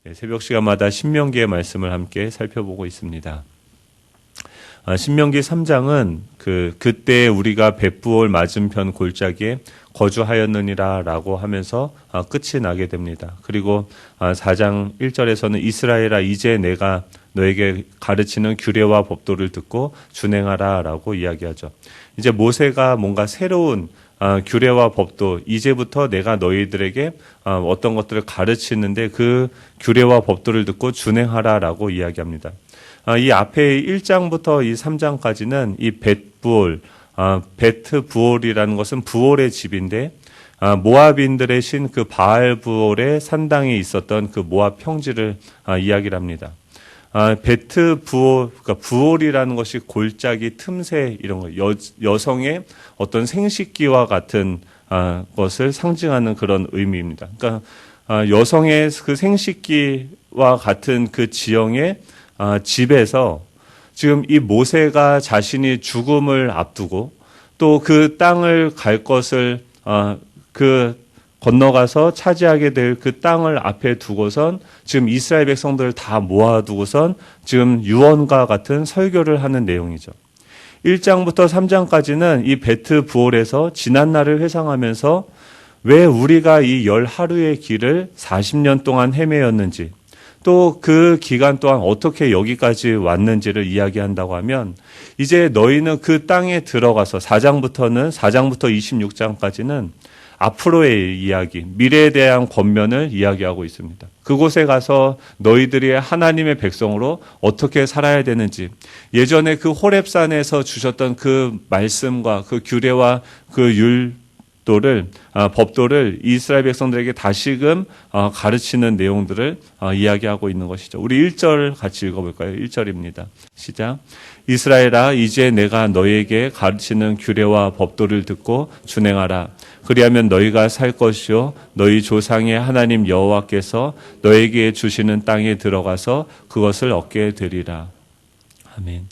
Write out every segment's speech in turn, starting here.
새벽 시간마다 신명기의 말씀을 함께 살펴보고 있습니다. 신명기 3장은 그때 우리가 벳부올 맞은편 골짜기에 거주하였느니라 라고 하면서 끝이 나게 됩니다. 그리고 4장 1절에서는 이스라엘아 이제 내가 너에게 가르치는 규례와 법도를 듣고 준행하라 라고 이야기하죠. 이제 모세가 뭔가 새로운 규례와 법도 이제부터 내가 너희들에게 어떤 것들을 가르치는데 그 규례와 법도를 듣고 준행하라라고 이야기합니다. 이 앞에 1장부터 이 3장까지는 이 벳부올, 베트부올이라는 것은 부올의 집인데 모압인들의 신 그 바알부올의 산당에 있었던 그 모압 평지를 이야기를 합니다. 베트부올, 그러니까 부올이라는 것이 골짜기 틈새 이런 거, 여성의 어떤 생식기와 같은 것을 상징하는 그런 의미입니다. 그러니까 여성의 그 생식기와 같은 그 지형의 집에서 지금 이 모세가 자신이 죽음을 앞두고 또 그 땅을 갈 것을 건너가서 차지하게 될 그 땅을 앞에 두고선 지금 이스라엘 백성들을 다 모아두고선 지금 유언과 같은 설교를 하는 내용이죠. 1장부터 3장까지는 이 베트부올에서 지난날을 회상하면서 왜 우리가 이 10하루의 길을 40년 동안 헤매었는지 또 그 기간 동안 어떻게 여기까지 왔는지를 이야기한다고 하면 이제 너희는 그 땅에 들어가서 4장부터 26장까지는 앞으로의 이야기, 미래에 대한 권면을 이야기하고 있습니다. 그곳에 가서 너희들이 하나님의 백성으로 어떻게 살아야 되는지, 예전에 그 호렙산에서 주셨던 그 말씀과 그 규례와 그 법도를 이스라엘 백성들에게 다시금 가르치는 내용들을 이야기하고 있는 것이죠. 우리 1절 같이 읽어볼까요? 1절입니다. 시작. 이스라엘아 이제 내가 너희에게 가르치는 규례와 법도를 듣고 준행하라. 그리하면 너희가 살 것이요 너희 조상의 하나님 여호와께서 너희에게 주시는 땅에 들어가서 그것을 얻게 되리라. 아멘.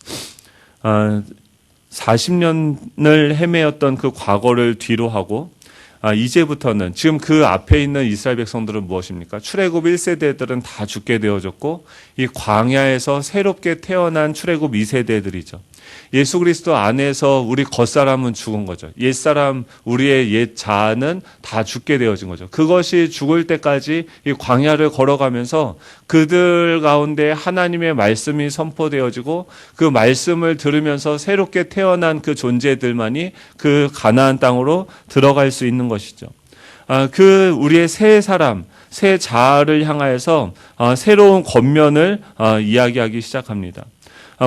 40년을 헤매었던 그 과거를 뒤로 하고 이제부터는 지금 그 앞에 있는 이스라엘 백성들은 무엇입니까? 출애굽 1세대들은 다 죽게 되어졌고 이 광야에서 새롭게 태어난 출애굽 2세대들이죠. 예수 그리스도 안에서 우리 겉사람은 죽은 거죠. 옛사람, 우리의 옛 자아는 다 죽게 되어진 거죠. 그것이 죽을 때까지 이 광야를 걸어가면서 그들 가운데 하나님의 말씀이 선포되어지고 그 말씀을 들으면서 새롭게 태어난 그 존재들만이 그 가나안 땅으로 들어갈 수 있는 것이죠. 우리의 새 사람, 새 자아를 향하여서 새로운 권면을 이야기하기 시작합니다.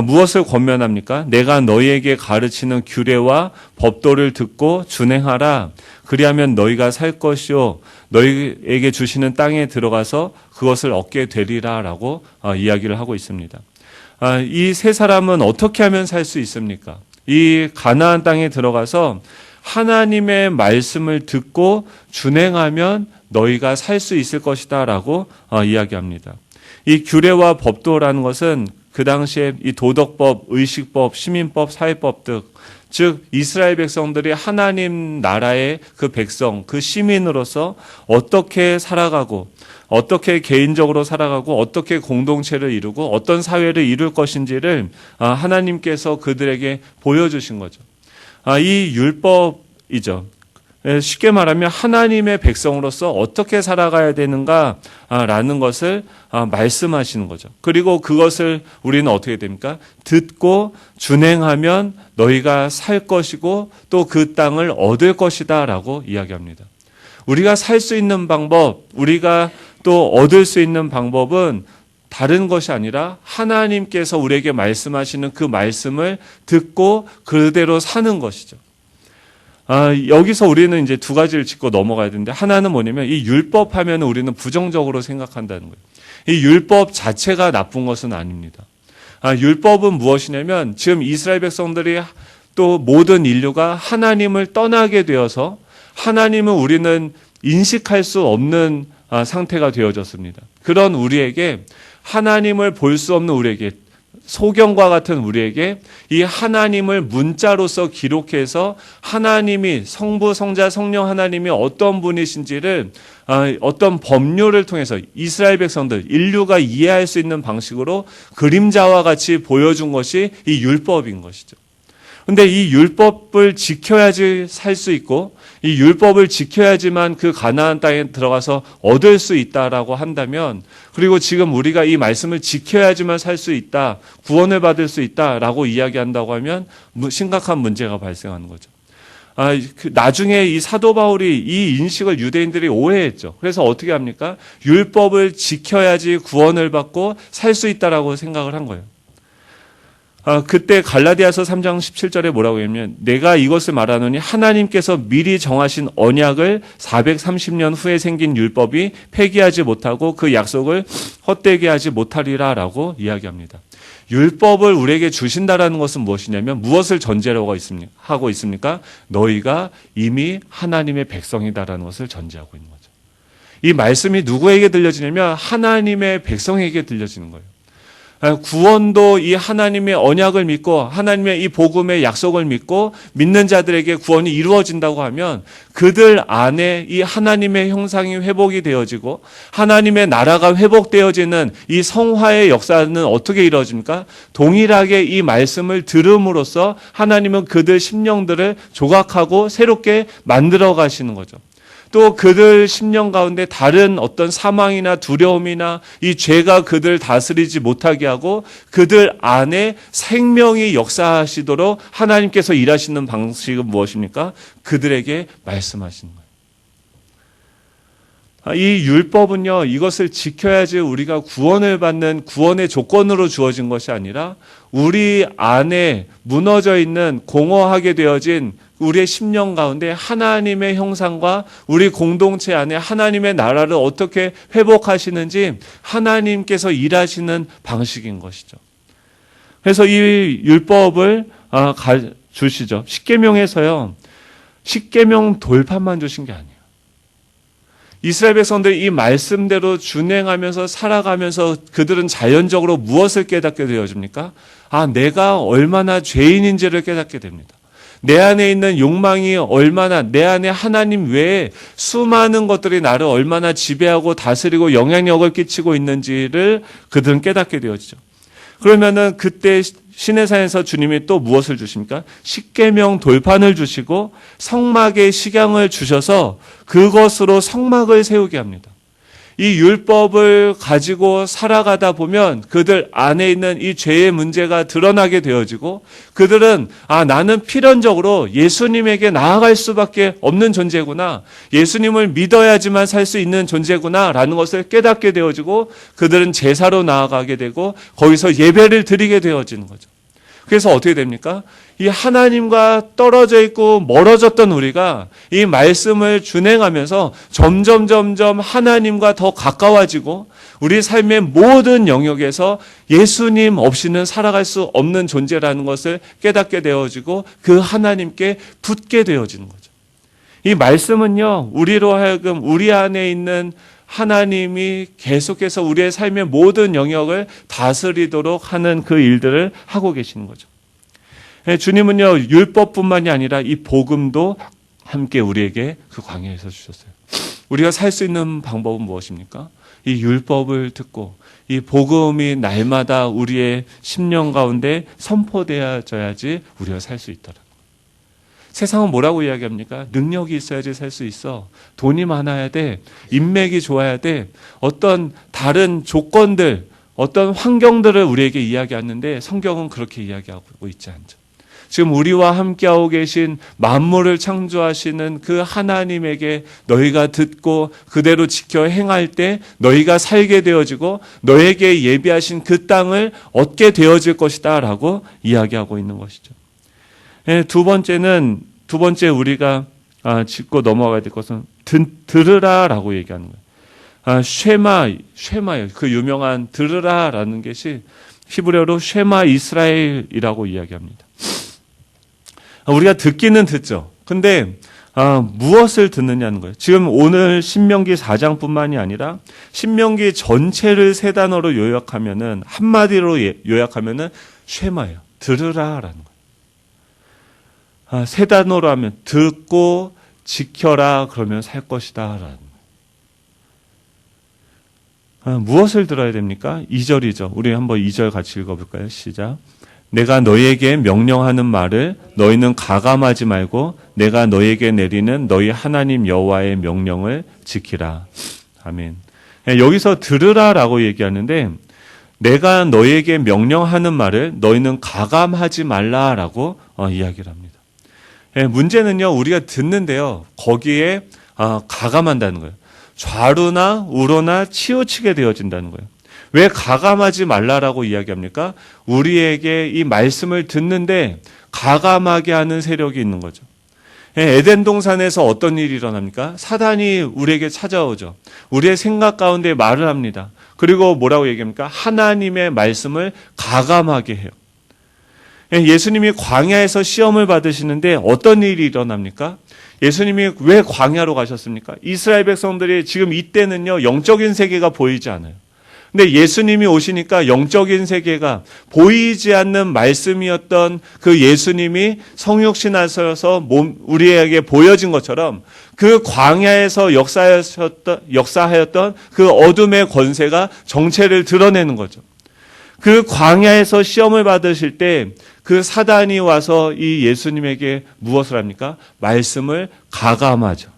무엇을 권면합니까? 내가 너희에게 가르치는 규례와 법도를 듣고 준행하라. 그리하면 너희가 살 것이요 너희에게 주시는 땅에 들어가서 그것을 얻게 되리라 라고 이야기를 하고 있습니다. 이 세 사람은 어떻게 하면 살 수 있습니까? 이 가나안 땅에 들어가서 하나님의 말씀을 듣고 준행하면 너희가 살 수 있을 것이다 라고 이야기합니다. 이 규례와 법도라는 것은 그 당시에 이 도덕법, 의식법, 시민법, 사회법 등 즉 이스라엘 백성들이 하나님 나라의 그 백성, 그 시민으로서 어떻게 살아가고 어떻게 개인적으로 살아가고 어떻게 공동체를 이루고 어떤 사회를 이룰 것인지를 하나님께서 그들에게 보여주신 거죠. 이 율법이죠. 쉽게 말하면 하나님의 백성으로서 어떻게 살아가야 되는가라는 것을 말씀하시는 거죠. 그리고 그것을 우리는 어떻게 됩니까? 듣고 준행하면 너희가 살 것이고 또 그 땅을 얻을 것이다 라고 이야기합니다. 우리가 살 수 있는 방법, 우리가 또 얻을 수 있는 방법은 다른 것이 아니라 하나님께서 우리에게 말씀하시는 그 말씀을 듣고 그대로 사는 것이죠. 여기서 우리는 이제 두 가지를 짚고 넘어가야 되는데 하나는 뭐냐면 이 율법 하면 우리는 부정적으로 생각한다는 거예요. 이 율법 자체가 나쁜 것은 아닙니다. 율법은 무엇이냐면 지금 이스라엘 백성들이 또 모든 인류가 하나님을 떠나게 되어서 하나님은 우리는 인식할 수 없는 상태가 되어졌습니다. 그런 우리에게 하나님을 볼 수 없는 우리에게 소경과 같은 우리에게 이 하나님을 문자로서 기록해서 하나님이 성부, 성자, 성령 하나님이 어떤 분이신지를 어떤 법률을 통해서 이스라엘 백성들, 인류가 이해할 수 있는 방식으로 그림자와 같이 보여준 것이 이 율법인 것이죠. 근데 이 율법을 지켜야지 살 수 있고 이 율법을 지켜야지만 그 가나안 땅에 들어가서 얻을 수 있다라고 한다면, 그리고 지금 우리가 이 말씀을 지켜야지만 살 수 있다, 구원을 받을 수 있다라고 이야기한다고 하면 심각한 문제가 발생하는 거죠. 나중에 이 사도 바울이 이 인식을 유대인들이 오해했죠. 그래서 어떻게 합니까? 율법을 지켜야지 구원을 받고 살 수 있다라고 생각을 한 거예요. 그때 갈라디아서 3장 17절에 뭐라고 했냐면, 내가 이것을 말하노니 하나님께서 미리 정하신 언약을 430년 후에 생긴 율법이 폐기하지 못하고 그 약속을 헛되게 하지 못하리라 라고 이야기합니다. 율법을 우리에게 주신다라는 것은 무엇이냐면 무엇을 전제로 하고 있습니까? 너희가 이미 하나님의 백성이다라는 것을 전제하고 있는 거죠. 이 말씀이 누구에게 들려지냐면 하나님의 백성에게 들려지는 거예요. 구원도 이 하나님의 언약을 믿고 하나님의 이 복음의 약속을 믿고 믿는 자들에게 구원이 이루어진다고 하면 그들 안에 이 하나님의 형상이 회복이 되어지고 하나님의 나라가 회복되어지는 이 성화의 역사는 어떻게 이루어집니까? 동일하게 이 말씀을 들음으로써 하나님은 그들 심령들을 조각하고 새롭게 만들어 가시는 거죠. 또 그들 심령 가운데 다른 어떤 사망이나 두려움이나 이 죄가 그들 다스리지 못하게 하고 그들 안에 생명이 역사하시도록 하나님께서 일하시는 방식은 무엇입니까? 그들에게 말씀하시는 거예요. 이 율법은요, 이것을 지켜야지 우리가 구원을 받는 구원의 조건으로 주어진 것이 아니라 우리 안에 무너져 있는 공허하게 되어진 우리의 심령 가운데 하나님의 형상과 우리 공동체 안에 하나님의 나라를 어떻게 회복하시는지 하나님께서 일하시는 방식인 것이죠. 그래서 이 율법을 주시죠. 십계명에서요, 십계명 돌판만 주신 게 아니에요. 이스라엘 백성들이 이 말씀대로 준행하면서 살아가면서 그들은 자연적으로 무엇을 깨닫게 되어집니까? 내가 얼마나 죄인인지를 깨닫게 됩니다. 내 안에 있는 욕망이 얼마나, 내 안에 하나님 외에 수많은 것들이 나를 얼마나 지배하고 다스리고 영향력을 끼치고 있는지를 그들은 깨닫게 되어지죠. 그러면은 그때 시내산에서 주님이 또 무엇을 주십니까? 십계명 돌판을 주시고 성막의 식양을 주셔서 그것으로 성막을 세우게 합니다. 이 율법을 가지고 살아가다 보면 그들 안에 있는 이 죄의 문제가 드러나게 되어지고 그들은 나는 필연적으로 예수님에게 나아갈 수밖에 없는 존재구나, 예수님을 믿어야지만 살 수 있는 존재구나 라는 것을 깨닫게 되어지고 그들은 제사로 나아가게 되고 거기서 예배를 드리게 되어지는 거죠. 그래서 어떻게 됩니까? 이 하나님과 떨어져 있고 멀어졌던 우리가 이 말씀을 준행하면서 점점 하나님과 더 가까워지고 우리 삶의 모든 영역에서 예수님 없이는 살아갈 수 없는 존재라는 것을 깨닫게 되어지고 그 하나님께 붙게 되어지는 거죠. 이 말씀은요, 우리로 하여금 우리 안에 있는 하나님이 계속해서 우리의 삶의 모든 영역을 다스리도록 하는 그 일들을 하고 계시는 거죠. 주님은요, 율법뿐만이 아니라 이 복음도 함께 우리에게 그 광야에서 주셨어요. 우리가 살 수 있는 방법은 무엇입니까? 이 율법을 듣고 이 복음이 날마다 우리의 심령 가운데 선포되어져야지 우리가 살 수 있더라. 세상은 뭐라고 이야기합니까? 능력이 있어야지 살 수 있어. 돈이 많아야 돼. 인맥이 좋아야 돼. 어떤 다른 조건들, 어떤 환경들을 우리에게 이야기하는데 성경은 그렇게 이야기하고 있지 않죠. 지금 우리와 함께하고 계신 만물을 창조하시는 그 하나님에게 너희가 듣고 그대로 지켜 행할 때 너희가 살게 되어지고 너에게 예비하신 그 땅을 얻게 되어질 것이다 라고 이야기하고 있는 것이죠. 두 번째 우리가 짚고 넘어가야 될 것은 들으라라고 얘기하는 거예요. 쉐마요. 그 유명한 들으라라는 것이 히브리어로 쉐마 이스라엘이라고 이야기합니다. 우리가 듣기는 듣죠. 근데 무엇을 듣느냐는 거예요. 지금 오늘 신명기 4장뿐만이 아니라 신명기 전체를 세 단어로 요약하면은, 한마디로 요약하면은 쉐마예요. 들으라라는 거예요. 세 단어로 하면 듣고 지켜라, 그러면 살 것이다 라는 거예요. 무엇을 들어야 됩니까? 2절이죠. 우리 한번 2절 같이 읽어볼까요? 시작. 내가 너희에게 명령하는 말을 너희는 가감하지 말고 내가 너희에게 내리는 너희 하나님 여호와의 명령을 지키라. 아멘. 여기서 들으라라고 얘기하는데, 내가 너희에게 명령하는 말을 너희는 가감하지 말라라고 이야기를 합니다. 문제는요, 우리가 듣는데요, 거기에 가감한다는 거예요. 좌로나 우로나 치우치게 되어진다는 거예요. 왜 가감하지 말라라고 이야기합니까? 우리에게 이 말씀을 듣는데 가감하게 하는 세력이 있는 거죠. 에덴 동산에서 어떤 일이 일어납니까? 사단이 우리에게 찾아오죠. 우리의 생각 가운데 말을 합니다. 그리고 뭐라고 얘기합니까? 하나님의 말씀을 가감하게 해요. 예수님이 광야에서 시험을 받으시는데 어떤 일이 일어납니까? 예수님이 왜 광야로 가셨습니까? 이스라엘 백성들이 지금 이때는요, 영적인 세계가 보이지 않아요. 근데 예수님이 오시니까 영적인 세계가 보이지 않는 말씀이었던 그 예수님이 성육신 하셔서 우리에게 보여진 것처럼 그 광야에서 역사하였던 그 어둠의 권세가 정체를 드러내는 거죠. 그 광야에서 시험을 받으실 때 그 사단이 와서 이 예수님에게 무엇을 합니까? 말씀을 가감하죠.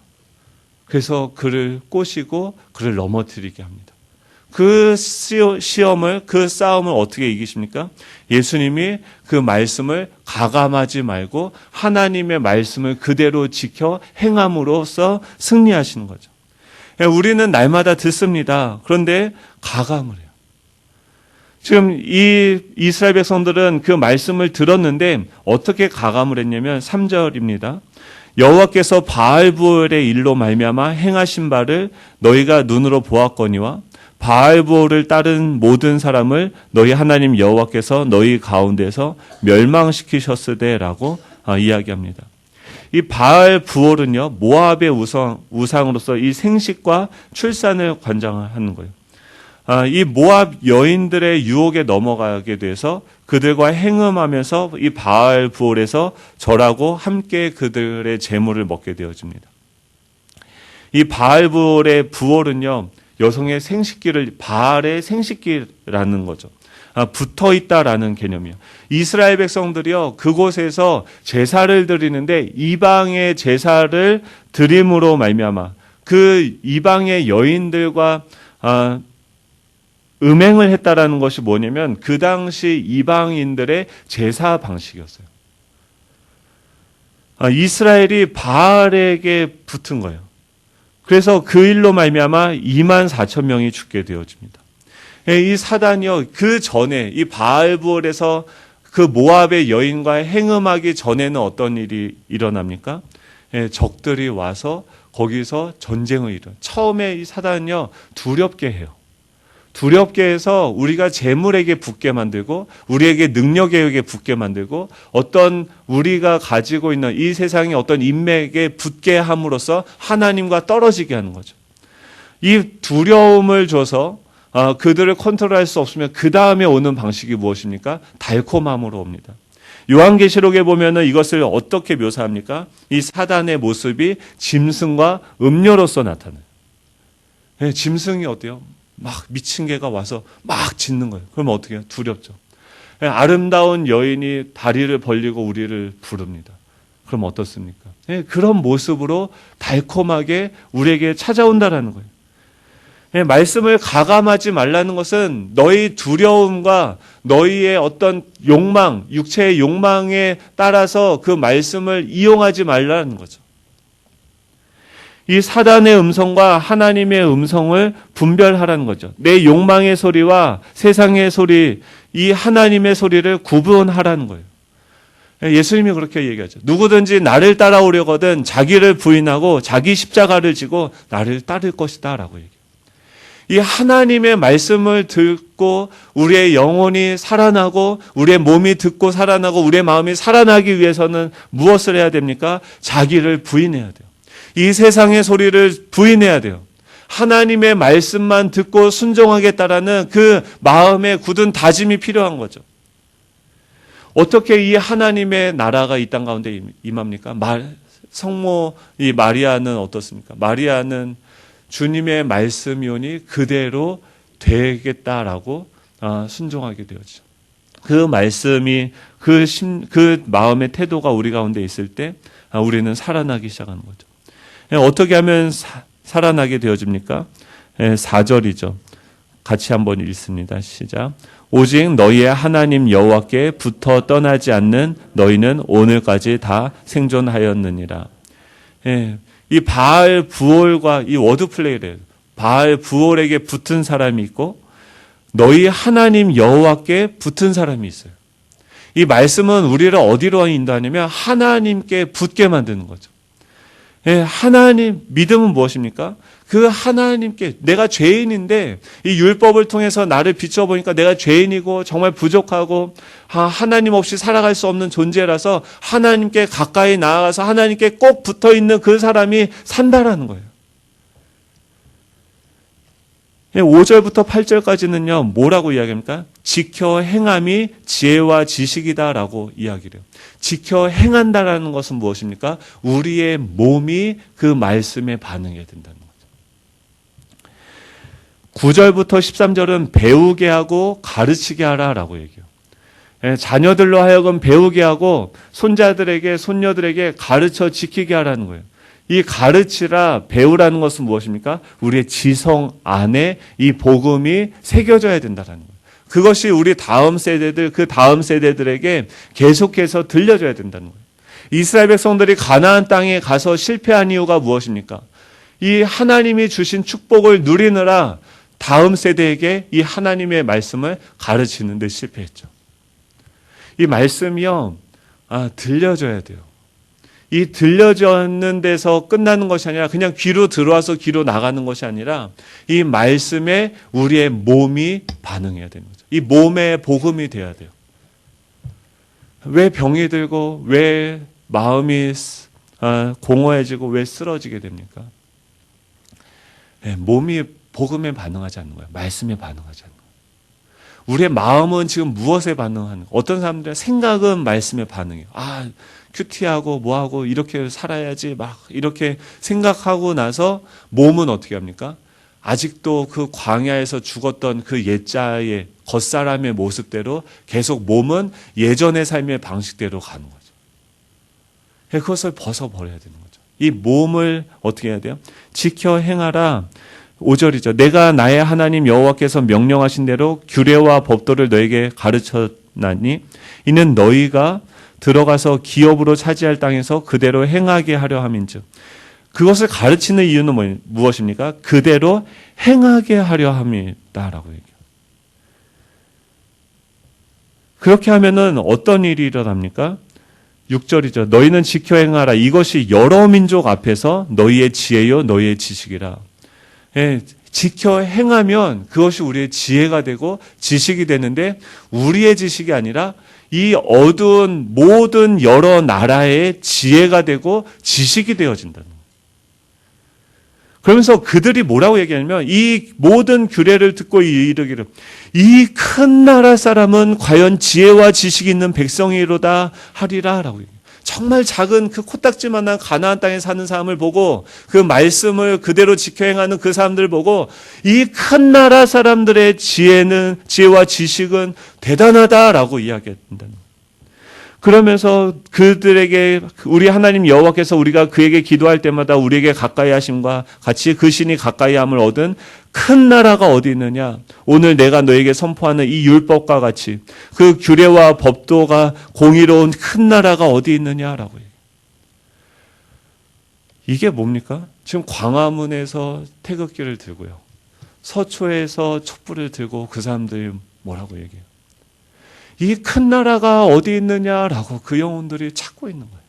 그래서 그를 꼬시고 그를 넘어뜨리게 합니다. 그 시험을, 그 싸움을 어떻게 이기십니까? 예수님이 그 말씀을 가감하지 말고 하나님의 말씀을 그대로 지켜 행함으로써 승리하시는 거죠. 우리는 날마다 듣습니다. 그런데 가감을 해요. 지금 이 이스라엘 백성들은 그 말씀을 들었는데 어떻게 가감을 했냐면 3절입니다. 여호와께서 바알부올의 일로 말미암아 행하신 바를 너희가 눈으로 보았거니와 바알부올을 따른 모든 사람을 너희 하나님 여호와께서 너희 가운데서 멸망시키셨으되라고 이야기합니다. 이 바알부올은요, 모압의 우상으로서 이 생식과 출산을 관장하는 거예요. 이 모압 여인들의 유혹에 넘어가게 돼서 그들과 행음하면서 이 바알부올에서 절하고 함께 그들의 재물을 먹게 되어집니다. 이 바알부올의 부올은요, 여성의 생식기를, 바알의 생식기라는 거죠. 붙어 있다라는 개념이에요. 이스라엘 백성들이요, 그곳에서 제사를 드리는데 이방의 제사를 드림으로 말미암아 그 이방의 여인들과 음행을 했다라는 것이 뭐냐면 그 당시 이방인들의 제사 방식이었어요. 이스라엘이 바알에게 붙은 거예요. 그래서 그 일로 말미암아 24,000명이 죽게 되어집니다. 이 사단이요, 그 전에 이 바알부올에서 그 모압의 여인과 행음하기 전에는 어떤 일이 일어납니까? 적들이 와서 거기서 전쟁을 일어나요. 처음에 이 사단은요, 두렵게 해요. 두렵게 해서 우리가 재물에게 붙게 만들고 우리에게 능력에게 붙게 만들고 어떤 우리가 가지고 있는 이 세상의 어떤 인맥에 붙게 함으로써 하나님과 떨어지게 하는 거죠. 이 두려움을 줘서 그들을 컨트롤할 수 없으면 그 다음에 오는 방식이 무엇입니까? 달콤함으로 옵니다. 요한계시록에 보면은 이것을 어떻게 묘사합니까? 이 사단의 모습이 짐승과 음료로서 나타나요. 짐승이 어때요? 막 미친 개가 와서 막 짖는 거예요. 그러면 어떻게 해요? 두렵죠. 아름다운 여인이 다리를 벌리고 우리를 부릅니다. 그럼 어떻습니까? 그런 모습으로 달콤하게 우리에게 찾아온다라는 거예요. 말씀을 가감하지 말라는 것은 너희 두려움과 너희의 어떤 욕망, 육체의 욕망에 따라서 그 말씀을 이용하지 말라는 거죠. 이 사단의 음성과 하나님의 음성을 분별하라는 거죠. 내 욕망의 소리와 세상의 소리, 이 하나님의 소리를 구분하라는 거예요. 예수님이 그렇게 얘기하죠. 누구든지 나를 따라오려거든 자기를 부인하고 자기 십자가를 지고 나를 따를 것이다 라고 얘기해요. 이 하나님의 말씀을 듣고 우리의 영혼이 살아나고 우리의 몸이 듣고 살아나고 우리의 마음이 살아나기 위해서는 무엇을 해야 됩니까? 자기를 부인해야 돼요. 이 세상의 소리를 부인해야 돼요. 하나님의 말씀만 듣고 순종하겠다라는 그 마음의 굳은 다짐이 필요한 거죠. 어떻게 이 하나님의 나라가 이 땅 가운데 임합니까? 성모 이 마리아는 어떻습니까? 마리아는 주님의 말씀이 오니 그대로 되겠다라고 순종하게 되었죠. 그 말씀이 그 마음의 태도가 우리 가운데 있을 때 우리는 살아나기 시작하는 거죠. 어떻게 하면 살아나게 되어집니까? 4절이죠. 같이 한번 읽습니다. 시작. 오직 너희의 하나님 여호와께 붙어 떠나지 않는 너희는 오늘까지 다 생존하였느니라. 이 바알 부올과 이 워드 플레이를 바알 부올에게 붙은 사람이 있고 너희 하나님 여호와께 붙은 사람이 있어요. 이 말씀은 우리를 어디로 인도하냐면 하나님께 붙게 만드는 거죠. 하나님, 믿음은 무엇입니까? 그 하나님께, 내가 죄인인데 이 율법을 통해서 나를 비춰보니까 내가 죄인이고 정말 부족하고 하나님 없이 살아갈 수 없는 존재라서 하나님께 가까이 나아가서 하나님께 꼭 붙어있는 그 사람이 산다라는 거예요. 5절부터 8절까지는요, 뭐라고 이야기합니까? 지켜 행함이 지혜와 지식이다라고 이야기를 해요. 지켜 행한다라는 것은 무엇입니까? 우리의 몸이 그 말씀에 반응해야 된다는 거죠. 9절부터 13절은 배우게 하고 가르치게 하라라고 얘기해요. 자녀들로 하여금 배우게 하고 손자들에게, 손녀들에게 가르쳐 지키게 하라는 거예요. 이 가르치라, 배우라는 것은 무엇입니까? 우리의 지성 안에 이 복음이 새겨져야 된다는 거예요. 그것이 우리 다음 세대들, 그 다음 세대들에게 계속해서 들려줘야 된다는 거예요. 이스라엘 백성들이 가나안 땅에 가서 실패한 이유가 무엇입니까? 이 하나님이 주신 축복을 누리느라 다음 세대에게 이 하나님의 말씀을 가르치는 데 실패했죠. 이 말씀이요, 들려줘야 돼요. 이 들려주는 데서 끝나는 것이 아니라 그냥 귀로 들어와서 귀로 나가는 것이 아니라 이 말씀에 우리의 몸이 반응해야 되는 거죠. 이 몸의 복음이 돼야 돼요. 왜 병이 들고 왜 마음이 공허해지고 왜 쓰러지게 됩니까? 몸이 복음에 반응하지 않는 거예요. 말씀에 반응하지 않는 거예요. 우리의 마음은 지금 무엇에 반응하는 거예요? 어떤 사람들은 생각은 말씀에 반응해요. 큐티하고 뭐하고 이렇게 살아야지 막 이렇게 생각하고 나서 몸은 어떻게 합니까? 아직도 그 광야에서 죽었던 그 옛자의 겉사람의 모습대로 계속 몸은 예전의 삶의 방식대로 가는 거죠. 그것을 벗어버려야 되는 거죠. 이 몸을 어떻게 해야 돼요? 지켜 행하라. 5절이죠. 내가 나의 하나님 여호와께서 명령하신 대로 규례와 법도를 너에게 가르쳤나니 이는 너희가 들어가서 기업으로 차지할 땅에서 그대로 행하게 하려 함인즉. 그것을 가르치는 이유는 무엇입니까? 그대로 행하게 하려 함이다라고 얘기해요. 그렇게 하면은 어떤 일이 일어납니까? 6절이죠. 너희는 지켜 행하라. 이것이 여러 민족 앞에서 너희의 지혜요 너희의 지식이라. 지켜 행하면 그것이 우리의 지혜가 되고 지식이 되는데 우리의 지식이 아니라 이 어두운 모든 여러 나라의 지혜가 되고 지식이 되어진다는 거예요. 그러면서 그들이 뭐라고 얘기하냐면 이 모든 규례를 듣고 이르기를 이 큰 나라 사람은 과연 지혜와 지식이 있는 백성이로다 하리라라고 얘기해요. 정말 작은 그 코딱지만한 가나안 땅에 사는 사람을 보고 그 말씀을 그대로 지켜 행하는 그 사람들을 보고 이 큰 나라 사람들의 지혜와 지식은 대단하다라고 이야기한다는 거예요. 그러면서 그들에게 우리 하나님 여호와께서 우리가 그에게 기도할 때마다 우리에게 가까이 하심과 같이 그 신이 가까이 함을 얻은 큰 나라가 어디 있느냐? 오늘 내가 너에게 선포하는 이 율법과 같이 그 규례와 법도가 공의로운 큰 나라가 어디 있느냐라고 얘기해요. 이게 뭡니까? 지금 광화문에서 태극기를 들고요. 서초에서 촛불을 들고 그 사람들이 뭐라고 얘기해요? 이 큰 나라가 어디 있느냐라고 그 영혼들이 찾고 있는 거예요.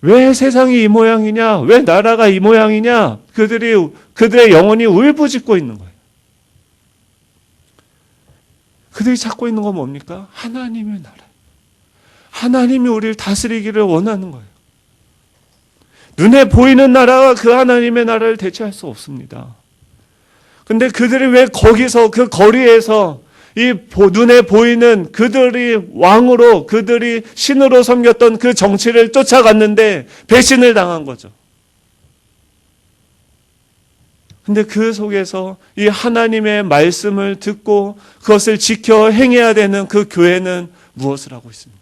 왜 세상이 이 모양이냐? 왜 나라가 이 모양이냐? 그들의 영혼이 울부짖고 있는 거예요. 그들이 찾고 있는 건 뭡니까? 하나님의 나라. 하나님이 우리를 다스리기를 원하는 거예요. 눈에 보이는 나라가 그 하나님의 나라를 대체할 수 없습니다. 근데 그들이 왜 거기서 그 거리에서 이 눈에 보이는 그들이 왕으로 그들이 신으로 섬겼던 그 정치를 쫓아갔는데 배신을 당한 거죠. 근데 그 속에서 이 하나님의 말씀을 듣고 그것을 지켜 행해야 되는 그 교회는 무엇을 하고 있습니까?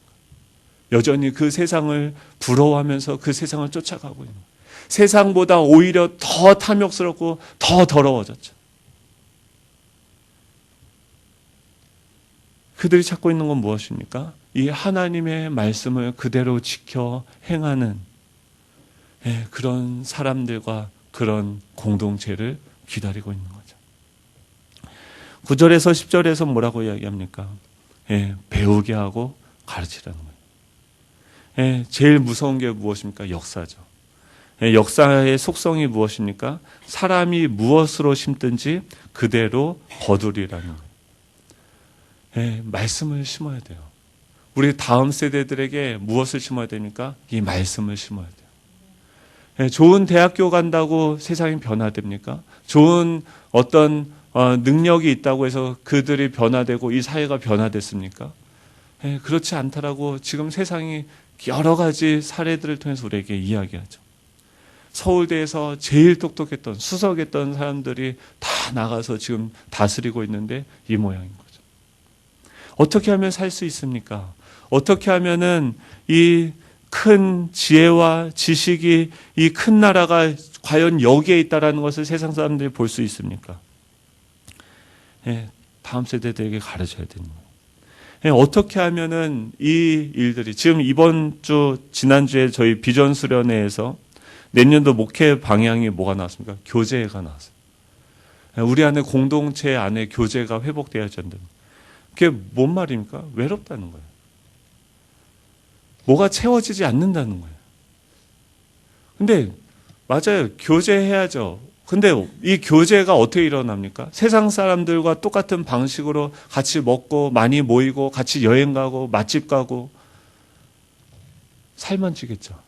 여전히 그 세상을 부러워하면서 그 세상을 쫓아가고 있는 거예요. 세상보다 오히려 더 탐욕스럽고 더 더러워졌죠. 그들이 찾고 있는 건 무엇입니까? 이 하나님의 말씀을 그대로 지켜 행하는 그런 사람들과 그런 공동체를 기다리고 있는 거죠. 9절에서 10절에서 뭐라고 이야기합니까? 배우게 하고 가르치라는 거예요. 제일 무서운 게 무엇입니까? 역사죠. 역사의 속성이 무엇입니까? 사람이 무엇으로 심든지 그대로 거두리라는 거예요. 말씀을 심어야 돼요. 우리 다음 세대들에게 무엇을 심어야 됩니까? 이 말씀을 심어야 돼요. 좋은 대학교 간다고 세상이 변화됩니까? 좋은 어떤 능력이 있다고 해서 그들이 변화되고 이 사회가 변화됐습니까? 그렇지 않다라고 지금 세상이 여러 가지 사례들을 통해서 우리에게 이야기하죠. 서울대에서 제일 똑똑했던 수석했던 사람들이 다 나가서 지금 다스리고 있는데 이 모양인 거죠. 어떻게 하면 살 수 있습니까? 어떻게 하면은 이 큰 지혜와 지식이 이 큰 나라가 과연 여기에 있다라는 것을 세상 사람들이 볼 수 있습니까? 다음 세대들에게 가르쳐야 되는 거예요. 어떻게 하면은 이 일들이 지금 이번 주 지난주에 저희 비전 수련회에서 내년도 목회 방향이 뭐가 나왔습니까? 교제가 나왔어요. 우리 안에 공동체 안에 교제가 회복되어야 한다는. 그게 뭔 말입니까? 외롭다는 거예요. 뭐가 채워지지 않는다는 거예요. 근데 맞아요. 교제해야죠. 근데 이 교제가 어떻게 일어납니까? 세상 사람들과 똑같은 방식으로 같이 먹고 많이 모이고 같이 여행 가고 맛집 가고 살만 찌겠죠.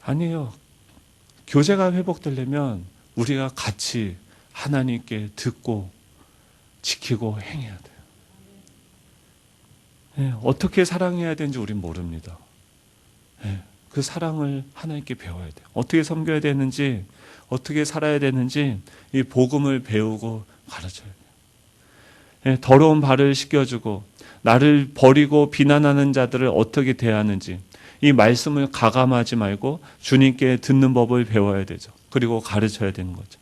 아니에요. 교제가 회복되려면 우리가 같이 하나님께 듣고 지키고 행해야 돼요. 어떻게 사랑해야 되는지 우린 모릅니다. 그 사랑을 하나님께 배워야 돼요. 어떻게 섬겨야 되는지, 어떻게 살아야 되는지 이 복음을 배우고 가르쳐야 돼요. 더러운 발을 씻겨주고 나를 버리고 비난하는 자들을 어떻게 대하는지 이 말씀을 가감하지 말고 주님께 듣는 법을 배워야 되죠. 그리고 가르쳐야 되는 거죠.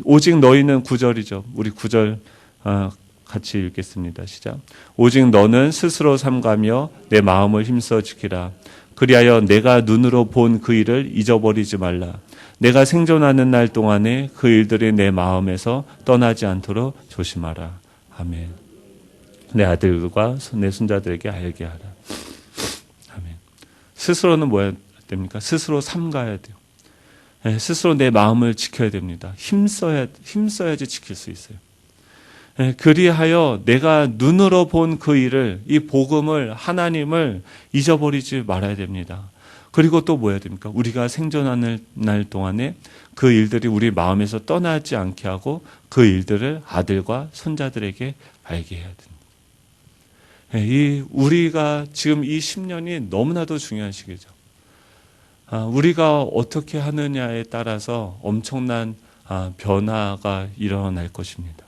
오직 너희는 9절이죠. 우리 9절 같이 읽겠습니다. 시작. 오직 너는 스스로 삼가며 내 마음을 힘써 지키라. 그리하여 내가 눈으로 본 그 일을 잊어버리지 말라. 내가 생존하는 날 동안에 그 일들이 내 마음에서 떠나지 않도록 조심하라. 아멘. 내 아들과 내 손자들에게 알게 하라. 아멘. 스스로는 뭐야 됩니까? 스스로 삼가야 돼요. 스스로 내 마음을 지켜야 됩니다. 힘써야지 지킬 수 있어요. 그리하여 내가 눈으로 본 그 일을, 이 복음을, 하나님을 잊어버리지 말아야 됩니다. 그리고 또 뭐야 됩니까? 우리가 생존하는 날 동안에 그 일들이 우리 마음에서 떠나지 않게 하고 그 일들을 아들과 손자들에게 알게 해야 됩니다. 우리가 지금 이 10년이 너무나도 중요한 시기죠. 우리가 어떻게 하느냐에 따라서 엄청난 변화가 일어날 것입니다.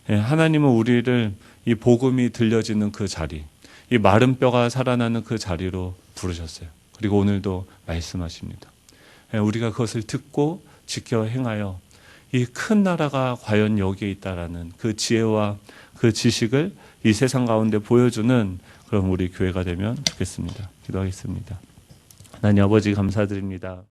하나님은 우리를 이 복음이 들려지는 그 자리, 이 마른 뼈가 살아나는 그 자리로 부르셨어요. 그리고 오늘도 말씀하십니다. 우리가 그것을 듣고 지켜 행하여 이 큰 나라가 과연 여기에 있다라는 그 지혜와 그 지식을 이 세상 가운데 보여주는 그런 우리 교회가 되면 좋겠습니다. 기도하겠습니다. 하나님 아버지 감사드립니다.